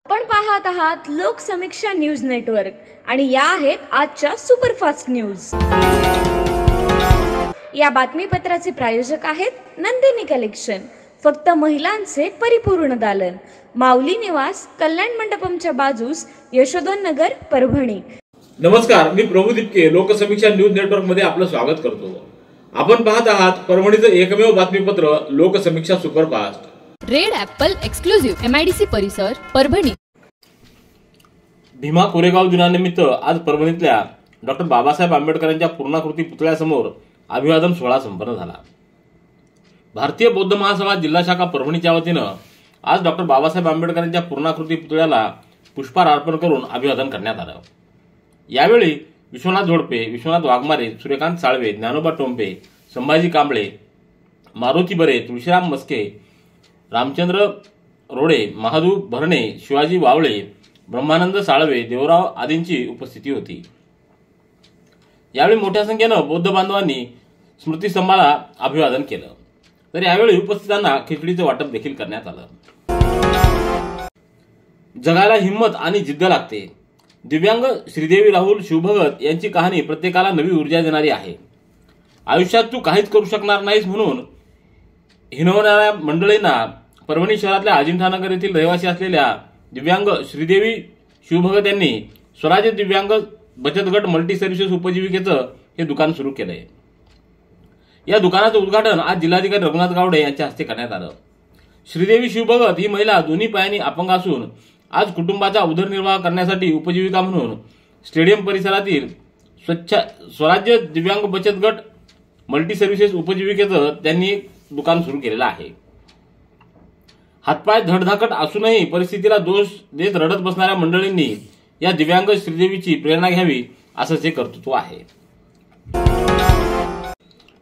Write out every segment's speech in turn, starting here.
आपण पाहत आहात लोकसमीक्षा न्यूज नेटवर्क आणि या आहेत आजच्या सुपरफास्ट न्यूज। या बातमीपत्राचे प्रायोजक आहेत नंदिनी कलेक्शन, फक्त महिलांचे परिपूर्ण दालन, माऊली निवास, कल्याण मंडपमच्या बाजूस, यशोधन नगर, परभणी। नमस्कार, मी प्रभू दीपके लोकसमीक्षा न्यूज नेटवर्क मध्ये आपलं स्वागत करतो। आपण पाहत आहात परभणीचं एकमेव बातमीपत्र Loksamiksha superfast. Red Apple exclusive MIDC परिसर, परभणी। भीमा कोरेगाव दिनानिमित्त आज परभणीतल्या डॉक्टर बाबासाहेब आंबेडकरांच्या पूर्णाकृती पुतळ्यासमोर अभिवादन सोहळा संपन्न झाला। भारतीय बौद्ध महासभा जिल्हा शाखा परभणीच्या वतीनं आज डॉक्टर बाबासाहेब आंबेडकरांच्या पूर्णाकृती पुतळ्याला पुष्पहार अर्पण करून अभिवादन करण्यात आलं। यावेळी विश्वनाथ झोडपे, विश्वनाथ वाघमारे, सूर्यकांत साळवे, ज्ञानोबा टोंपे, संभाजी कांबळे, मारुती बरे, तुळशीराम मस्के, रामचंद्र रोडे, महादू भरणे, शिवाजी वावळे, ब्रह्मानंद साळवे, देवराव आदींची उपस्थिती होती। यावेळी मोठ्या संख्येनं बौद्ध बांधवांनी स्मृतिस्तंभाला अभिवादन केलं। तर यावेळी उपस्थितांना खिचडीचं वाटप देखील करण्यात आलं। जगाला हिंमत आणि जिद्द लागते। दिव्यांग श्रीदेवी राहुल शिवभगत यांची कहाणी प्रत्येकाला नवी ऊर्जा देणारी आहे। आयुष्यात तू काहीच करू शकणार नाहीस म्हणून हिणवणाऱ्या मंडळींना परभणी शहरातल्या अजिंठानगर येथील रहिवासी असलेल्या दिव्यांग श्रीदेवी शिवभगत यांनी स्वराज्य दिव्यांग बचत गट मल्टी सर्व्हिसेस उपजीविकेचं हे दुकान सुरू केलंय। या दुकानाचं उद्घाटन आज जिल्हाधिकारी रघुनाथ गावडे यांच्या हस्ते करण्यात आलं। श्रीदेवी शिवभगत ही महिला दोन्ही पायांनी अपंग असून आज कुटुंबाचा उदरनिर्वाह करण्यासाठी उपजीविका म्हणून स्टेडियम परिसरातील स्वराज्य दिव्यांग बचत गट मल्टी सर्व्हिसेस उपजीविकेचं त्यांनी दुकान सुरू केलेलं आहे। हातपाय धडधाकट असूनही परिस्थितीला दोष देत रडत बसणाऱ्या मंडळींनी या दिव्यांग श्रीदेवीची प्रेरणा घ्यावी असं हे कर्तृत्व आहे।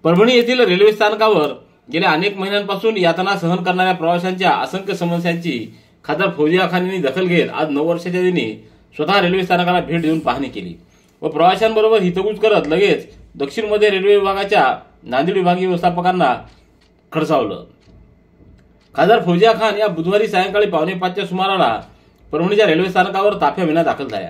परभणी येथील रेल्वे स्थानकावर गेल्या अनेक महिन्यांपासून यातना सहन करणाऱ्या प्रवाशांच्या असंख्य समस्यांची खासदार फौजिया खान यांनी दखल घेत आज 9 वर्षाच्या दिनी स्वतः रेल्वे स्थानकाला भेट देऊन पाहणी केली व प्रवाशांबरोबर हितगुज करत लगेच दक्षिण मध्य रेल्वे विभागाच्या नांदेड विभागीय व्यवस्थापकांना खडसावलं। खासदार फौजिया खान या बुधवारी सायंकाळी 4:45च्या सुमाराला परभणीच्या रेल्वे स्थानकावर ताफ्याविना दाखल झाल्या।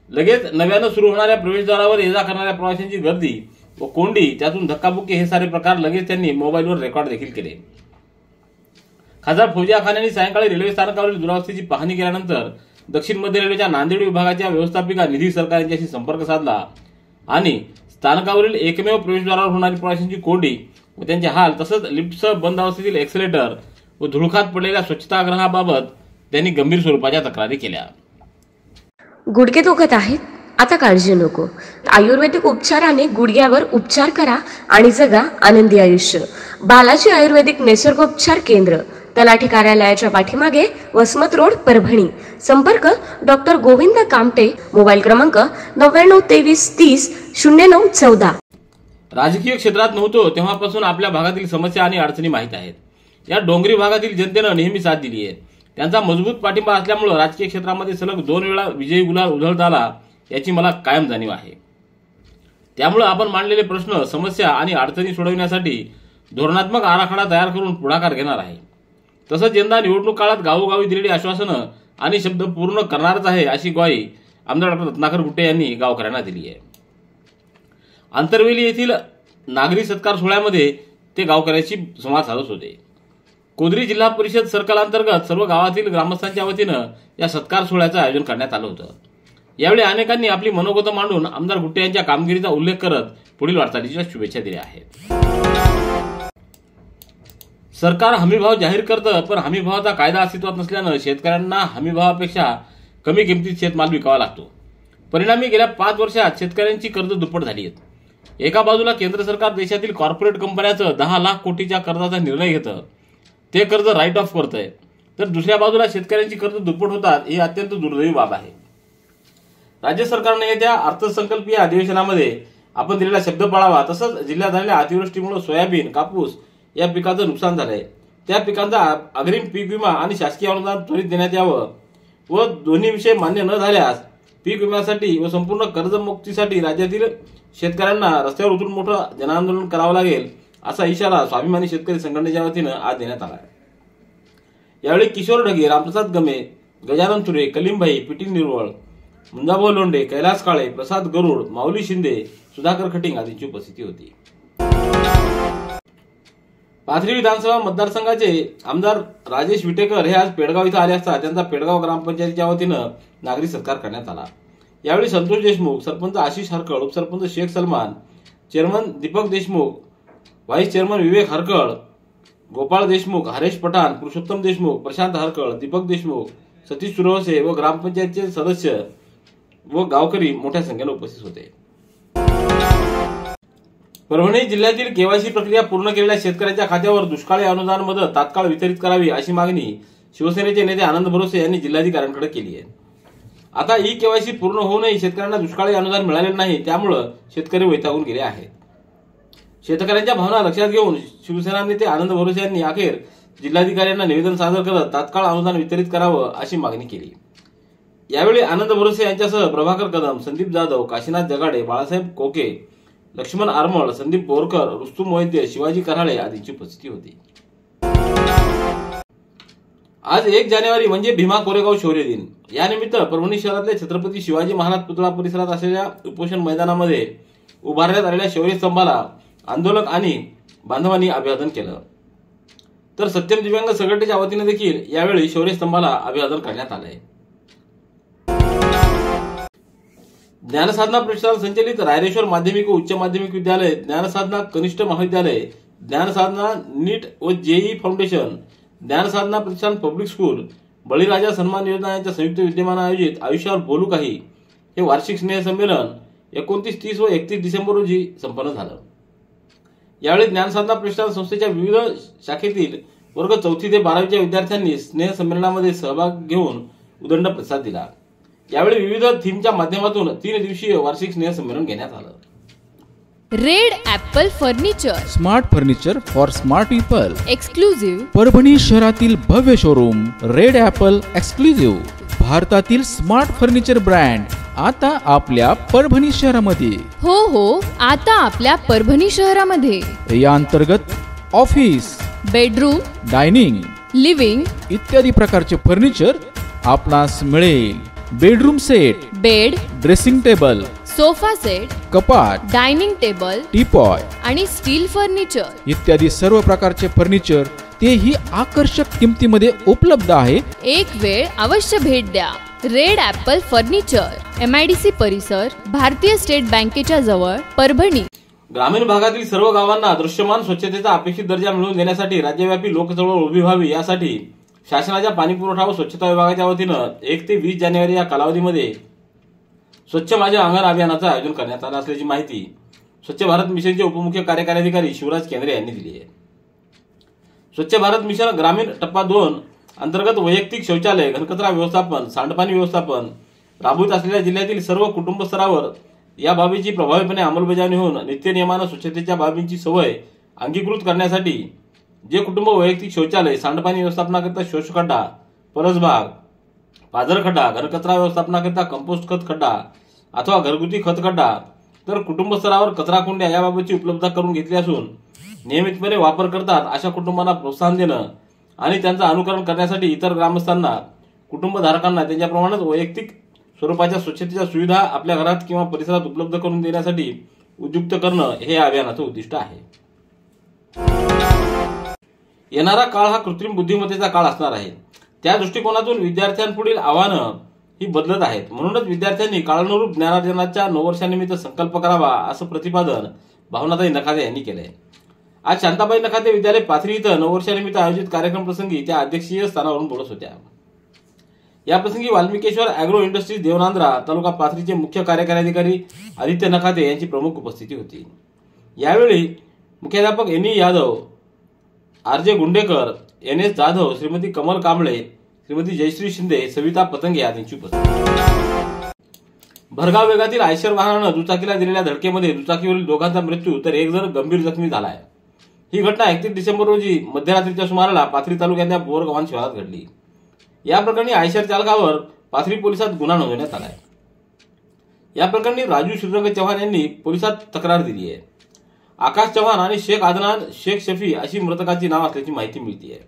लगेच नव्यानं सुरू होणाऱ्या प्रवेशद्वारावर ये जा करणाऱ्या प्रवाशांची गर्दी व कोंडी, त्यातून धक्काबुक्की हे सारे प्रकार लगेच त्यांनी मोबाईलवर रेकॉर्ड देखील केले। खासदार फौजिया खान यांनी सायंकाळी रेल्वे स्थानकावरील दुरावस्थेची पाहणी केल्यानंतर दक्षिण मध्य रेल्वेच्या नांदेड विभागाच्या व्यवस्थापिका निधी सरकार यांच्याशी संपर्क साधला आणि स्थानकावरील एकमेव प्रवेशद्वारावर होणारी प्रवाशांची कोंडी व त्यांचे हाल तसंच लिफ्टसह बंद अवस्थेतील एक्सेलेटर व धुळखात पडलेल्या स्वच्छतागृहाबाबत त्यांनी गंभीर स्वरूपाच्या तक्रारी केल्या। गुडघे दुखत आहेत, आता काळजी नको। आयुर्वेदिक उपचाराने गुडघ्यावर उपचार करा आणि जगा आनंदी आयुष्य। बालाजी आयुर्वेदिक निसर्गोपचार केंद्र, तलाठी कार्यालयाच्या पाठीमागे, वसमत रोड, परभणी। संपर्क डॉक्टर गोविंद कामटे, मोबाईल क्रमांक 9923300914। राजकीय क्षेत्रात नव्हतो तेव्हापासून आपल्या भागातील समस्या आणि अडचणी माहीत आहेत। या डोंगरी भागातील जनतेनं नेहमी साथ दिली आहे। त्यांचा मजबूत पाठिंबा असल्यामुळे राजकीय क्षेत्रामध्ये सलग 2 वेळा विजयी गुलाल उधळता आला याची मला कायम जाणीव आहे। त्यामुळे आपण मांडलेले प्रश्न, समस्या आणि अडचणी सोडविण्यासाठी धोरणात्मक आराखडा तयार करून पुढाकार घेणार आहे। तसंच यंदा निवडणूक काळात गावोगावी दिलेली आश्वासनं आणि शब्द पूर्ण करणारच आहे अशी ग्वाही आमदार डॉ. रत्नाकर गुट्टे यांनी गावकऱ्यांना दिली आहे। आंतरवेली येथील नागरी सत्कार सोहळ्यामध्ये ते गावकऱ्यांशी संवाद साधत होते। कोदरी जिल्हा परिषद सर्कल अंतर्गत सर्व गावातील ग्रामस्थांच्या वतीनं या सत्कार सोहळ्याचं आयोजन करण्यात आलं होतं। यावेळी अनेकांनी आपली मनोगत मांडून आमदार गुट्टे यांच्या कामगिरीचा उल्लेख करत पुढील वाटचालीच्या शुभेच्छा दिल्या आहेत। सरकार हमीभाव जाहीर करतं, पण हमीभावाचा कायदा अस्तित्वात नसल्यानं शेतकऱ्यांना हमीभावापेक्षा कमी किमतीत शेतमाल विकावा लागतो। परिणामी गेल्या 5 वर्षात शेतकऱ्यांची कर्ज दुप्पट झाली आहेत। एका बाजूला केंद्र सरकार देशातील कॉर्पोरेट कंपन्यांचं 10 लाख कोटीच्या कर्जाचा निर्णय घेतं, ते कर्ज राईट ऑफ करतंय, तर दुसऱ्या बाजूला शेतकऱ्यांची कर्ज दुप्पट होतात, ही अत्यंत दुर्दैवी बाब आहे। राज्य सरकारने येत्या अर्थसंकल्पीय अधिवेशनामध्ये आपण दिलेला शब्द पाळावा, तसंच जिल्ह्यात झालेल्या अतिवृष्टीमुळे सोयाबीन, कापूस या पिकाचं नुकसान झालंय, त्या पिकांचा अग्रिम पीक विमा आणि शासकीय अनुदान त्वरित देण्यात यावं व दोन्ही विषय मान्य न झाल्यास पीक विम्यासाठी व संपूर्ण कर्जमुक्तीसाठी राज्यातील शेतकऱ्यांना रस्त्यावर उतरून मोठं जनआंदोलन करावं लागेल असा इशारा स्वाभिमानी शेतकरी संघटनेच्या वतीनं आज देण्यात आला आहे। यावेळी किशोर ढगे, रामप्रसाद गमे, गजानन तुरे, कलीमभाई, पिटील निर्वळ, मुंजाभाऊ लोंढे, कैलास काळे, प्रसाद गरुड, माऊली शिंदे, सुधाकर खटिंग आदींची उपस्थिती होती. पाथरी विधानसभा मतदारसंघाचे आमदार राजेश विटेकर हे आज पेडगाव इथं आले असता त्यांचा पेडगाव ग्रामपंचायतीच्या वतीनं नागरी सत्कार करण्यात आला. यावेळी Santosh Deshmukh, sarpanch Ashish Harkal, upsarpanch Shaikh Salman, chairman Deepak Deshmukh, vice chairman Vivek Harkal, Gopal Deshmukh, Haresh Pathan, Purushottam Deshmukh, Prashant Harkal, Deepak Deshmukh, Satish Suravase व ग्रामपंचायतीचे सदस्य व गावकरी मोठ्या संख्येने उपस्थित होते. परभणी जिल्ह्यातील केवायसी प्रक्रिया पूर्ण केलेल्या शेतकऱ्यांच्या खात्यावर दुष्काळी अनुदान मदत तात्काळ वितरित करावी अशी मागणी शिवसेनेचे नेते आनंद भरोसे यांनी जिल्हाधिकाऱ्यांकडे केली आहे. आता ई केवायसी पूर्ण होऊनही शेतकऱ्यांना दुष्काळी अनुदान मिळाले नाही, त्यामुळे शेतकरी वैतागून गेले आहेत. शेतकऱ्यांच्या भावना लक्षात घेऊन शिवसेना नेते आनंद भरोसे यांनी अखेर जिल्हाधिकाऱ्यांना निवेदन सादर करत तात्काळ अनुदान वितरित करावं अशी मागणी केली. यावेळी आनंद भरोसे यांच्यासह प्रभाकर कदम, संदीप जाधव, काशीनाथ जगाडे, बाळासाहेब कोके, लक्ष्मण आरमळ, संदीप बोरकर, रुस्तुम वैद्य, शिवाजी कराळे आदींची उपस्थिती होती. आज 1 जानेवारी म्हणजे भीमा कोरेगाव शौर्य दिन. यानिमित्त परभणी शहरातल्या छत्रपती शिवाजी महाराज पुतळा परिसरात असलेल्या उपोषण मैदानामध्ये उभारण्यात आलेल्या शौर्य स्तंभाला आंदोलक आणि बांधवांनी अभिवादन केलं. तर सत्यम दिव्यांग संघटनेच्या वतीने देखील यावेळी शौर्य स्तंभाला अभिवादन करण्यात आलंय. ज्ञानसाधना प्रतिष्ठान संचलित रायरेश्वर माध्यमिक व उच्च माध्यमिक विद्यालय, ज्ञानसाधना कनिष्ठ महाविद्यालय, ज्ञानसाधना नीट व जेई फाउंडेशन, ज्ञानसाधना प्रतिष्ठान पब्लिक स्कूल, बळीराजा सन्मान योजना यांच्या संयुक्त विद्यमाने आयोजित आयुष्यावर बोलू काही हे वार्षिक स्नेह संमेलन 29, 30 व 31 डिसेंबर रोजी संपन्न झालं. यावेळी ज्ञानसाधना प्रतिष्ठान संस्थेच्या विविध शाखेतील वर्ग 4थी ते 12वीच्या विद्यार्थ्यांनी स्नेह संमेलनामध्ये सहभाग घेऊन उदंड प्रतिसाद दिला. यावेळी विविध थीमच्या माध्यमातून 3 दिवसीय वार्षिक स्नेह संमेलन घेण्यात आलं. Red Apple furniture, smart furniture for smart people, exclusive Parbhani शहरातील भव्य शोरूम रेड ॲपल एक्सक्लुझिव्ह, भारतातील स्मार्ट फर्निचर ब्रँड आता आपल्या परभणी शहरामध्ये. हो, आता आपल्या परभणी शहरामध्ये. या अंतर्गत ऑफिस, बेडरूम, डायनिंग, लिव्हिंग इत्यादी प्रकारचे फर्निचर आपणास मिळेल. Bedroom set, bed, dressing table, sofa set, कपाट, डायनिंग टेबल, टीपॉय आणि स्टील फर्निचर इत्यादी सर्व प्रकारचे फर्निचर तेही आकर्षक किमतीमध्ये उपलब्ध आहे. एक वेळ अवश्य भेट द्या. रेड ॲपल फर्निचर, MIDC परिसर, भारतीय स्टेट बँकेच्या जवळ, परभणी. ग्रामीण भागातील सर्व गावांना दृश्यमान स्वच्छतेचा अपेक्षित दर्जा मिळवून देण्यासाठी राज्यव्यापी लोकचळवळ उभी व्हावी यासाठी शासनाच्या पाणीपुरवठा व स्वच्छता विभागाच्या वतीनं 1 ते 20 जानेवारी या कालावधीमध्ये स्वच्छ माझे अंगण अभियानाचं आयोजन करण्यात आलं असल्याची माहिती स्वच्छ भारत मिशनचे उपमुख्य कार्यकारी अधिकारी शिवराज केंद्रे यांनी दिली आहे. स्वच्छ भारत मिशन ग्रामीण टप्पा 2 अंतर्गत वैयक्तिक शौचालय, घनकचरा व्यवस्थापन, सांडपाणी व्यवस्थापन राबवित असलेल्या जिल्ह्यातील सर्व कुटुंब स्तरावर या बाबीची प्रभावीपणे अंमलबजावणी होऊन नित्यनियमानं स्वच्छतेच्या बाबींची सवय अंगीकृत करण्यासाठी जे कुटुंब वैयक्तिक शौचालय, सांडपाणी व्यवस्थापनाकरिता शोषखड्डा, परसबाग, पाझरखड्डा, घनकचरा व्यवस्थापनाकरिता कंपोस्ट खत खड्डा अथवा घरगुती खत खड्डा तर कुटुंब स्तरावर कचरा कुंड्या याबाबतची उपलब्धता करून घेतली असून नियमितपणे वापर करतात अशा कुटुंबांना प्रोत्साहन देणं आणि त्यांचं अनुकरण करण्यासाठी इतर ग्रामस्थांना, कुटुंबधारकांना त्यांच्याप्रमाणेच वैयक्तिक स्वरूपाच्या स्वच्छतेच्या सुविधा आपल्या घरात किंवा परिसरात उपलब्ध करून देण्यासाठी उद्युक्त करणं हे या अभियानाचं उद्दिष्ट आहे. येणारा काळ हा कृत्रिम बुद्धिमत्तेचा काळ असणार आहे. त्या दृष्टिकोनातून विद्यार्थ्यांपुढील आव्हानं ही बदलत आहेत. म्हणूनच विद्यार्थ्यांनी काळानुरूप ज्ञानार्जनाच्या 9 वर्षानिमित्त संकल्प करावा असं प्रतिपादन भावनाताई नखाते यांनी केलंय. आज शांताबाई नखाते विद्यालय पाथरी इथं 9 वर्षानिमित्त आयोजित कार्यक्रम प्रसंगी त्या अध्यक्षीय स्थानावरून बोलत होत्या. या प्रसंगी वाल्मिकेश्वर अॅग्रो इंडस्ट्रीज देवनांद्रा तालुका पाथरीचे मुख्य कार्यकारी अधिकारी आदित्य नखाते यांची प्रमुख उपस्थिती होती. यावेळी मुख्याध्यापक N Yadav, RJ Gundekar, NS Jadhav, Shrimati Kamal Kamble, Shrimati Jayashree Shinde, Savita Patange आदींची उपस्थिती. भरधाव वेगातील आयशर वाहनानं दुचाकीला दिलेल्या धडकेमध्ये दुचाकीवरील दोघांचा मृत्यू तर एक जण गंभीर जखमी झाला आहे. ही घटना 31 डिसेंबर रोजी मध्यरात्रीच्या सुमाराला पाथरी तालुक्यातल्या बोरगव्हाण शहरात घडली. या प्रकरणी आयशर चालकावर पाथरी पोलिसात गुन्हा नोंदवण्यात आला आहे. या प्रकरणी राजू श्रीरंग चव्हाण यांनी पोलिसात तक्रार दिली आहे. आकाश चव्हाण आणि शेख आदनान शेख शफी अशी मृतकाची नाव असल्याची माहिती मिळते आहे.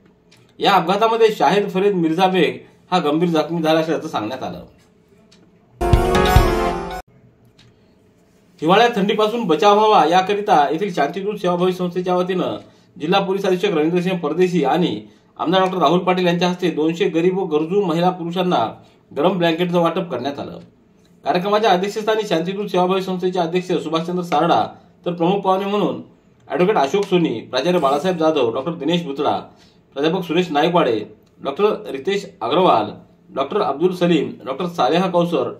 या अपघातामध्ये शाहिद फरीद मिर्झा बेग हा गंभीर जखमी झाला असल्याचं सांगण्यात आलं. हिवाळ्यात थंडीपासून बचाव व्हावा याकरिता येथील शांतीदूत सेवाभावी संस्थेच्या वतीनं जिल्हा पोलीस अधीक्षक रवींद्रसिंह परदेशी आणि आमदार डॉक्टर राहुल पाटील यांच्या हस्ते 200 गरीब व गरजू महिला पुरुषांना गरम ब्लँकेटचं वाटप करण्यात आलं. कार्यक्रमाच्या अध्यक्षस्थानी शांतीदूत सेवाभावी संस्थेचे अध्यक्ष सुभाषचंद्र सारडा तर प्रमुख पाहुणे म्हणून ॲडव्होकेट अशोक सोनी, प्राचार्य बाळासाहेब जाधव, डॉक्टर दिनेश बुचडा, प्राध्यापक Suresh Naikwade, doctor Ritesh Agarwal, doctor Abdul Salim, doctor Saleha Kausar,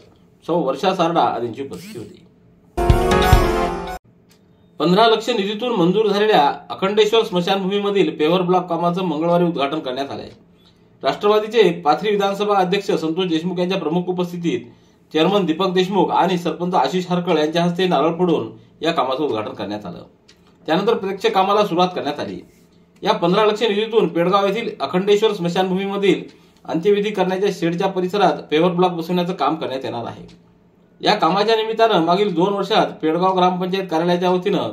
सौ वर्षा सारडा आदींची उपस्थिती होती. 15 लाख निधीतून मंजूर झालेल्या अखंडेश्वर स्मशानभूमीमधील पेव्हर ब्लॉक कामाचं मंगळवारी उद्घाटन करण्यात आलंय. राष्ट्रवादीचे पाथरी विधानसभा अध्यक्ष संतोष देशमुख यांच्या प्रमुख उपस्थितीत चेअरमन दीपक देशमुख आणि सरपंच आशिष हरकळ यांच्या हस्ते नारळ फोडून या कामाचं उद्घाटन करण्यात आलं. त्यानंतर प्रत्यक्ष कामाला सुरुवात करण्यात आली. या 15 लाख निधीतून पेडगाव येथील अखंडेश्वर स्मशानभूमीमधील अंत्यविधी करण्याच्या शेडच्या परिसरात पेव्हर ब्लॉक बसवण्याचं काम करण्यात येणार आहे. या कामाच्या निमित्तानं मागील 2 वर्षात पेडगाव ग्रामपंचायत कार्यालयाच्या वतीनं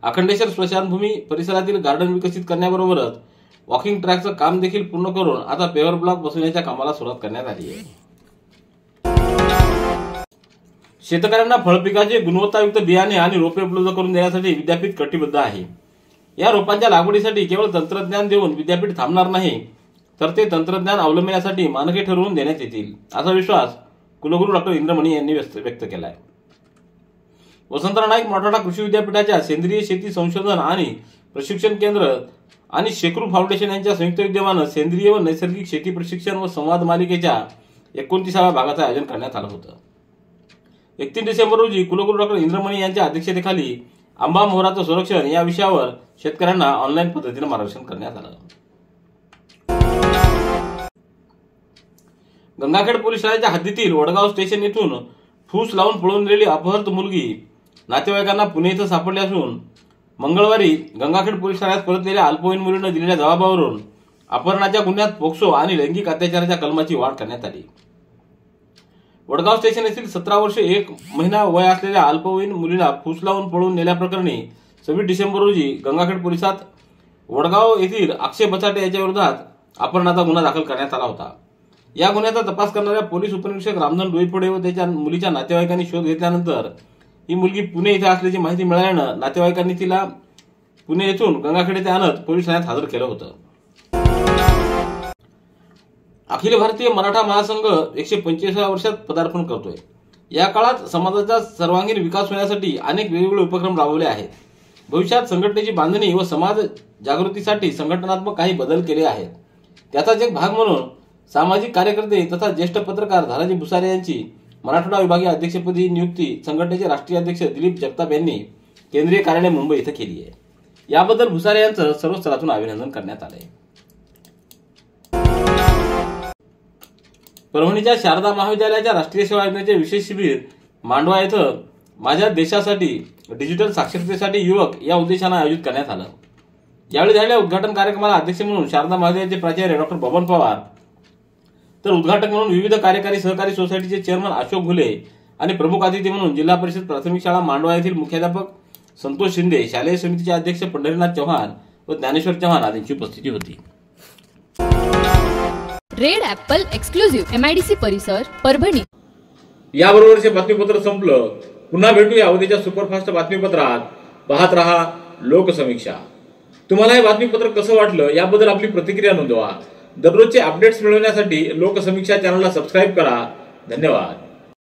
अखंडेश्वर स्मशानभूमी परिसरातील गार्डन विकसित करण्याबरोबरच वॉकिंग ट्रॅकचं काम देखील पूर्ण करून आता पेव्हर ब्लॉक बसवण्याच्या कामाला सुरुवात करण्यात आली आहे. शेतकऱ्यांना फळपिकाचे गुणवत्तायुक्त बियाणे आणि रोपे उपलब्ध करून देण्यासाठी विद्यापीठ कटिबद्ध आहे. या रोपांच्या लागवडीसाठी केवळ तंत्रज्ञान देऊन विद्यापीठ थांबणार नाही, तर ते तंत्रज्ञान अवलंबण्यासाठी मानके ठरवून देण्यात येतील, असा विश्वास कुलगुरू डॉक्टर इंद्रमणी यांनी व्यक्त केला आहे. वसंतराव नाईक मराठवाडा कृषी विद्यापीठाच्या सेंद्रिय शेती संशोधन आणि प्रशिक्षण केंद्र आणि शेकरू फाउंडेशन यांच्या संयुक्त विद्यमानं सेंद्रिय व नैसर्गिक शेती प्रशिक्षण व संवाद मालिकेच्या 29व्या भागाचं आयोजन करण्यात आलं होतं. 31 डिसेंबर रोजी कुलगुरू डॉक्टर इंद्रमणी यांच्या अध्यक्षतेखाली आंबा मोहराचं संरक्षण या विषयावर शेतकऱ्यांना ऑनलाईन पद्धतीने मार्गदर्शन करण्यात आलं. गंगाखेड पोलीस ठाण्याच्या हद्दीतील वडगाव स्टेशन येथून फूस लावून पळून गेलेली अपहृत मुलगी नातेवाईकांना पुणे इथं सापडली असून मंगळवारी गंगाखेड पोलीस ठाण्यात परतलेल्या अल्पवयीन मुलीनं दिलेल्या जबाबावरून अपहरणाच्या गुन्ह्यात पोक्सो आणि लैंगिक अत्याचाराच्या कलमाची वाढ करण्यात आली. वडगाव स्टेशन येथील 17 वर्षे 1 महिना वय असलेल्या अल्पवयीन मुलीला फूस लावून पळून नेल्याप्रकरणी 26 डिसेंबर रोजी गंगाखेड पोलिसात वडगाव येथील अक्षय बचाटे याच्या विरोधात अपहरणाचा गुन्हा दाखल करण्यात आला होता. या गुन्ह्याचा तपास करणाऱ्या पोलीस उपनिरीक्षक रामधन डोईफोडे व त्याच्या मुलीच्या नातेवाईकांनी शोध घेतल्यानंतर ही मुलगी पुणे इथे असल्याची माहिती मिळाल्यानं नातेवाईकांनी तिला पुणे येथून गंगाखेड येथे आणत पोलीस ठाण्यात हजर केलं होतं. अखिल भारतीय मराठा महासंघ 125व्या वर्षात पदार्पण करतोय. या काळात समाजाचा सर्वांगीण विकास होण्यासाठी अनेक वेगवेगळे उपक्रम राबवले आहेत. भविष्यात संघटनेची बांधणी व समाज जागृतीसाठी संघटनात्मक काही बदल केले आहेत. त्याचाच एक भाग म्हणून सामाजिक कार्यकर्ते तथा ज्येष्ठ पत्रकार धाराजी भुसारे यांची मराठवाडा विभागीय अध्यक्षपदी नियुक्ती संघटनेचे राष्ट्रीय अध्यक्ष दिलीप जगताप यांनी केंद्रीय कार्यालय मुंबई इथं केली आहे. याबद्दल भुसारे यांचं सर्व स्तरातून अभिनंदन करण्यात आलंय. परभणीच्या शारदा महाविद्यालयाच्या राष्ट्रीय सेवा योजनेचे विशेष शिबिर मांडवा येथं माझ्या देशासाठी डिजिटल साक्षरतेसाठी युवक या उद्देशाने आयोजित करण्यात आलं. यावेळी झालेल्या उद्घाटन कार्यक्रमाला अध्यक्ष म्हणून शारदा महाविद्यालयाचे प्राचार्य डॉक्टर बबन पवार, तर उद्घाटक म्हणून विविध कार्यकारी सहकारी सोसायटीचे चेअरमन अशोक घुले आणि प्रमुख अतिथी म्हणून जिल्हा परिषद प्राथमिक शाळा मांडवा येथील मुख्याध्यापक संतोष शिंदे, शालेय समितीचे अध्यक्ष पंढरीनाथ चव्हाण व ज्ञानेश्वर चव्हाण आदींची उपस्थिती होती. रेड ॲपल एक्सक्लुझिव्ह MIDC परिसर परभणी. याबरोबरचे बातमीपत्र संपलं. पुन्हा भेटूया उद्याच्या सुपरफास्ट बातमीपत्रात. पाहत रहा लोकसमीक्षा. तुम्हाला हे बातमीपत्र कसं वाटलं याबद्दल आपली प्रतिक्रिया नोंदवा. दररोजचे अपडेट्स मिळवण्यासाठी लोकसमीक्षा चॅनलला सबस्क्राईब करा. धन्यवाद.